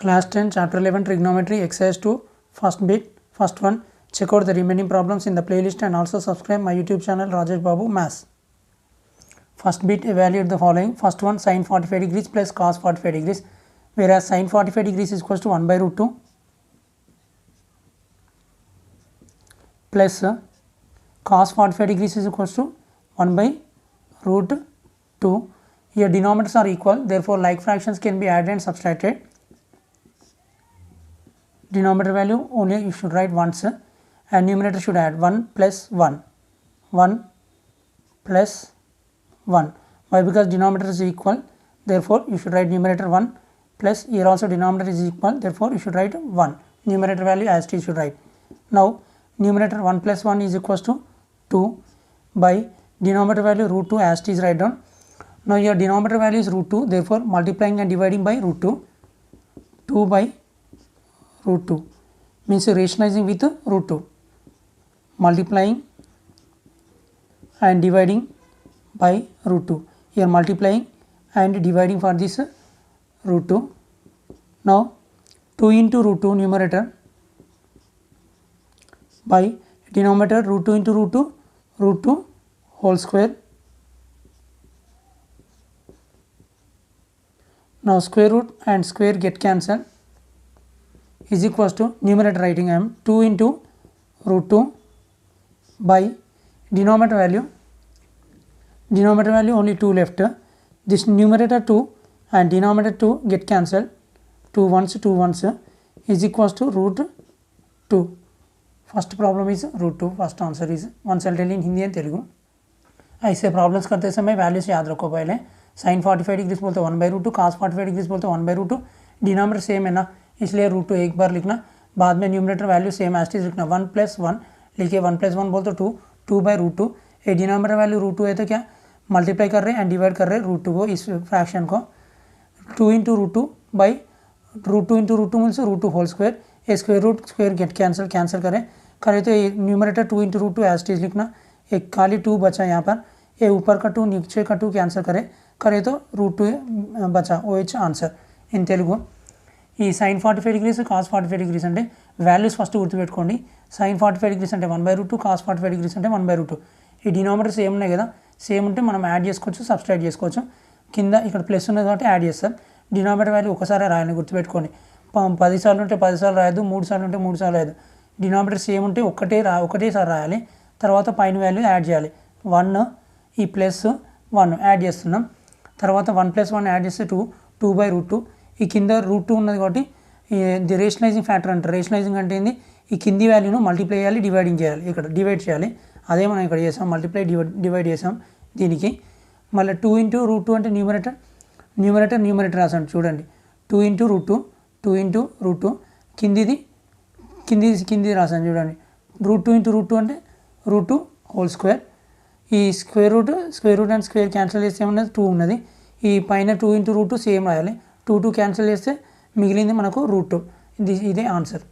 Class 10, Chapter 11, Trigonometry, Exercise 2, first one. Check out the remaining problems in the playlist and also subscribe my YouTube channel Rajesh Babu Maths. First bit, evaluate the following. First one, sin 45 degrees plus cos 45 degrees, whereas sin 45 degrees is equals to 1 by root 2 plus cos 45 degrees is equals to 1 by root 2. Here denominators are equal, therefore like fractions can be added and subtracted. Denominator value only you should write once and numerator should add 1 plus 1, 1 plus 1. Why? Because denominator is equal, therefore you should write numerator 1 plus here also denominator is equal, therefore you should write 1. Numerator value as it is should write. Now numerator 1 plus 1 is equals to 2 by denominator value root 2 as it is write down. Now your denominator value is root 2, therefore multiplying and dividing by root 2, 2 by root 2 means rationalizing with root 2, multiplying and dividing by root 2. Here multiplying and dividing for this root 2. Now 2 into root 2 numerator by denominator root 2 into root 2 whole square. Now square root and square get cancelled is equals to numerator writing I am 2 into root 2 by denominator value only 2 left. This numerator 2 and denominator 2 get cancelled, 2 ones is equals to root 2. First problem is root 2, first answer is once I'll tell in Hindi and Telugu. ऐसे problems करते समय values याद रखो पहले. sin 45 degrees बोलते 1 by root 2, cos 45 degrees बोलते 1 by root 2. Denominator same है ना, इसलिए रूट 2 एक बार लिखना, बाद में numerator value same as it is लिखना. 1 plus 1 लिखिए, 1 plus 1 बोल तो 2, 2 by root 2. ये डिनोमिनेटर वैल्यू रूट 2 है तो क्या मल्टीप्लाई कर रहे हैं एंड डिवाइड कर रहे हैं रूट 2 को, इस फ्रैक्शन को. 2 into root 2 by root 2 into root 2 means root 2 whole square. A square root square get cancel करें तो numerator 2 into root 2 as it is लिखना. एक खाली 2 बचा यहाँ पर, ये ऊपर का 2 नीचे का 2 कैंसिल करें तो रूट 2 बचा. OH answer in Telugu. ఈ sin 45 డిగ్రీస్ cos 45 డిగ్రీస్ అంటే వాల్యూస్ ఫస్ట్ గుర్తుపెట్టుకోండి. sin 45 డిగ్రీస్ అంటే 1 by root 2, cos 45 డిగ్రీస్ అంటే 1 by root 2. ఈ డినామినేటర్ సేమ్ ఉన్నాయి కదా, సేమ్ ఉంటే మనం యాడ్ చేసుకోవచ్చు, సబ్స్ట్రాక్ట్ చేసుకోవచ్చు. కింద ఇక్కడ ప్లస్ ఉన్నది కాబట్టి యాడ్ చేస్తాం. డినామినేటర్ వాల్యూ ఒకసారి రాయాలని గుర్తుపెట్టుకోండి. 10 సార్లు ఉంటే 10 సార్లు రాయద్దు, 3 సార్లు ఉంటే 3 సార్లు రాయద్దు. డినామినేటర్ సేమ్ ఉంటే ఒకటేసారి రాయాలి, తర్వాత పైన వాల్యూ యాడ్ చేయాలి. 1 ఈ ప్లస్ 1 యాడ్ చేస్తున్నాం, తర్వాత 1 plus 1 యాడ్ చేస్తే 2 by root 2. ఈ కింద రూట్ 2 ఉన్నది కాబట్టి ది రేషనలైజింగ్ ఫ్యాక్టర్ అంటారు. రేషనలైజింగ్ అంటే ఏంది, ఈ కింది వాల్యూను మల్టిప్లై చేయాలి, డివైడింగ్ చేయాలి, ఇక్కడ డివైడ్ చేయాలి. అదే మనం ఇక్కడ చేసాం, మల్టిప్లై డివైడ్ చేసాం దీనికి. మళ్ళీ 2 into root 2 అంటే న్యూమరేటర్ రాసాం చూడండి. 2 into root 2, 2 into root 2, కింది రాసాను చూడండి. రూట్ 2 into root 2 అంటే రూట్ 2 హోల్ స్క్వేర్. ఈ square root and square cancel చేస్తే ఏమన్నది 2 ఉన్నది. ఈ పైన 2 into root 2 సేమ్ రాయాలి. 2 క్యాన్సిల్ చేస్తే మిగిలింది మనకు రూట్ 2. ఇదే ఆన్సర్.